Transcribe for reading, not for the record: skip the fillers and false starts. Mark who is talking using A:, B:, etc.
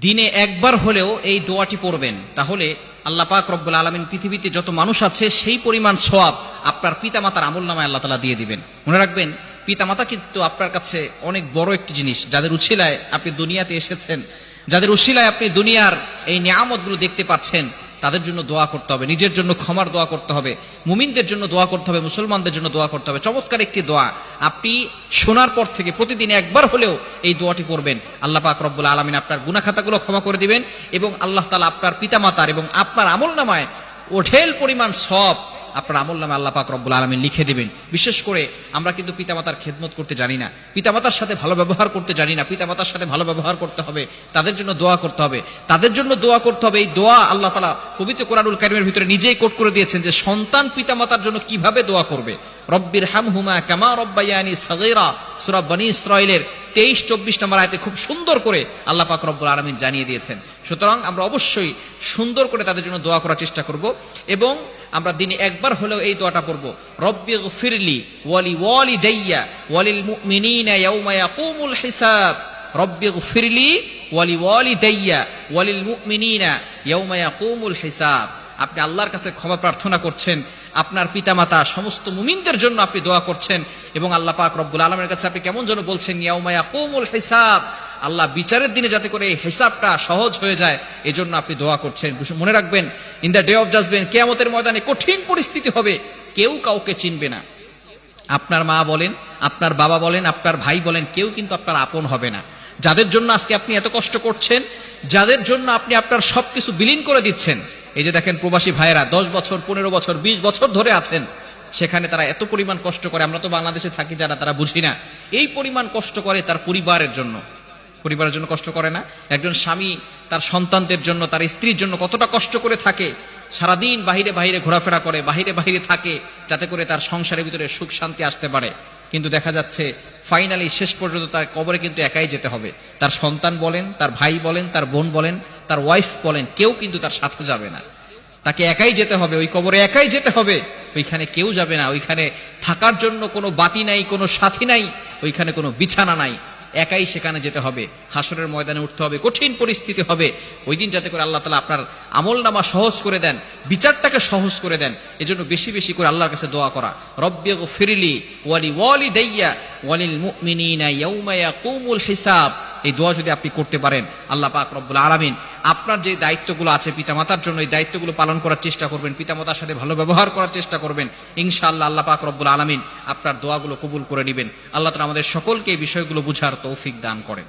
A: দিনে একবার হলেও এই দোয়াটি পড়বেন, তাহলে আল্লাহ পাক রব্বুল আলামিন পৃথিবীতে যত মানুষ আছে সেই পরিমাণ সওয়াব আপনার পিতামাতার আমলনামায় আল্লাহ তাআলা দিয়ে দিবেন। মনে রাখবেন, পিতামাতা কিন্তু আপনার কাছে অনেক বড় একটি জিনিস, যাদের উছিলায় আপনি দুনিয়াতে এসেছেন, যাদের উছিলায় আপনি দুনিয়ার এই নিয়ামতগুলো দেখতে পাচ্ছেন, তাদের জন্য দোয়া করতে হবে, নিজের জন্য ক্ষমার দোয়া করতে হবে, মুমিনদের জন্য দোয়া করতে হবে, মুসলমানদের জন্য দোয়া করতে হবে। চমৎকার একটি দোয়া, আপনি শোনার পর থেকে প্রতিদিন একবার হলেও এই দোয়াটি পড়বেন। আল্লাহ পাক রব্বুল আলামিন আপনার গুনাহ খাতাগুলো ক্ষমা করে দিবেন এবং আল্লাহ তাআলা আপনার পিতামাতার এবং আপনার আমলনামায় ওঠেল পরিমাণ সওয়াব আপনার আমলনামায় আল্লাহ পাক রব্বুল আলামিন লিখে দিবেন। বিশেষ করে আমরা কিন্তু পিতামাতার খেদমত করতে জানি না, পিতামাতার সাথে ভালো ব্যবহার করতে জানি না। পিতামাতার সাথে ভালো ব্যবহার করতে হবে, তাদের জন্য দোয়া করতে হবে, তাদের জন্য দোয়া করতে হবে। এই দোয়া আল্লাহ তাআলা পবিত্র কোরআনুল কারীমের ভিতরে নিজেই কোট করে দিয়েছেন যে সন্তান পিতামাতার জন্য কিভাবে দোয়া করবে। রব্বির হামহুমা কামা রব্বায়ানি সাগীরা, সূরা বনী ইসরাঈলের 23-24 নম্বর আয়াতে খুব সুন্দর করে আল্লাহ পাক রব্বুল আলামিন জানিয়ে দিয়েছেন। সুতরাং আমরা অবশ্যই সুন্দর করে তাদের জন্য দোয়া করার চেষ্টা করব এবং আমরা দিনে একবার হলেও এই দোয়াটা পড়ব, রব্বিগফিরলি ওয়ালি ওয়ালিদাইয়া ওয়ালিল মুমিনিনা ইয়াউমা ইয়াকুমুল হিসাব। রব্বিগফিরলি ওয়ালি ওয়ালিদাইয়া ওয়ালিল মুমিনিনা ইয়াউমা ইয়াকুমুল হিসাব। আপনি আল্লাহর কাছে ক্ষমা প্রার্থনা করছেন, আপনার পিতামাতা সমস্ত মুমিনদের জন্য আপনি দোয়া করছেন এবং আল্লাহ পাক রব্বুল আলামিনের কাছে আপনি কেমন যেন বলছেন, ইয়াউমা ইয়াকুমুল হিসাব, আল্লাহ বিচারের দিনে যাতে করে এই হিসাবটা সহজ হয়ে যায় এজন্য আপনি দোয়া করছেন। মনে রাখবেন, in the day of judgment, কিয়ামতের ময়দানে কঠিন পরিস্থিতি হবে, কেউ কাউকে চিনবে না। আপনার মা বলেন, আপনার বাবা বলেন, আপনার ভাই বলেন, কেউ কিন্তু আপনার আপন হবে না। যাদের জন্য আজকে আপনি এত কষ্ট করছেন, যাদের জন্য আপনি আপনার সবকিছু বিলীন করে দিচ্ছেন, এই যে দেখেন প্রবাসী ভাইয়েরা 10 বছর 15 বছর 20 বছর ধরে আছেন, সেখানে তারা এত পরিমাণ কষ্ট করে, আমরা তো বাংলাদেশে থাকি যারা, তারা বুঝি না এই পরিমাণ কষ্ট করে তার পরিবারের জন্য। পরিবারের জন্য কষ্ট করে না? একজন স্বামী তার সন্তানদের জন্য, তার স্ত্রীর জন্য কতটা কষ্ট করে থাকে, সারাদিন বাহিরে বাহিরে ঘোরাফেরা করে, বাহিরে বাহিরে থাকে যাতে করে তার সংসারের ভিতরে সুখ শান্তি আসতে পারে। কিন্তু দেখা যাচ্ছে ফাইনালি শেষ পর্যন্ত তার কবরে কিন্তু একাই যেতে হবে। তার সন্তান বলেন, তার ভাই বলেন, তার বোন বলেন, তার ওয়াইফ বলেন, কেউ কিন্তু তার সাথে যাবে না। তাকে একাই যেতে হবে, ওই কবরে একাই যেতে হবে। ওইখানে কেউ যাবে না, ওইখানে থাকার জন্য কোনো বাতি নাই, কোনো সাথী নাই, ওইখানে কোনো বিছানা নাই, একাই সেখানে যেতে হবে। হাসরের ময়দানে উঠতে হবে, কঠিন পরিস্থিতি হবে। ওই দিন যাতে করে আল্লাহ তাআলা আপনার আমলনামা সহজ করে দেন, বিচারটাকে সহজ করে দেন। এজন্য বেশি বেশি করে আল্লাহর কাছে দোয়া করা, রব্বিগফিরলি ওয়ালি ওয়ালিদাইয়া ওয়ালিল মুমিনিনা ইয়াউমা ইয়াকুমুল হিসাব। এই দোয়া যদি আপনি করতে পারেন, আল্লাহ পাক রব্বুল আলামিন আপনার যে দায়িত্বগুলো আছে পিতামাতার জন্য, এই দায়িত্বগুলো পালন করার চেষ্টা করবেন, পিতামাতার সাথে ভালো ব্যবহার করার চেষ্টা করবেন, ইনশাআল্লাহ আল্লাহ পাক রব্বুল আলামিন আপনার দোয়াগুলো কবুল করে নেবেন। আল্লাহ তাআলা আমাদের সকলকে এই বিষয়গুলো বুঝার তৌফিক দান করেন।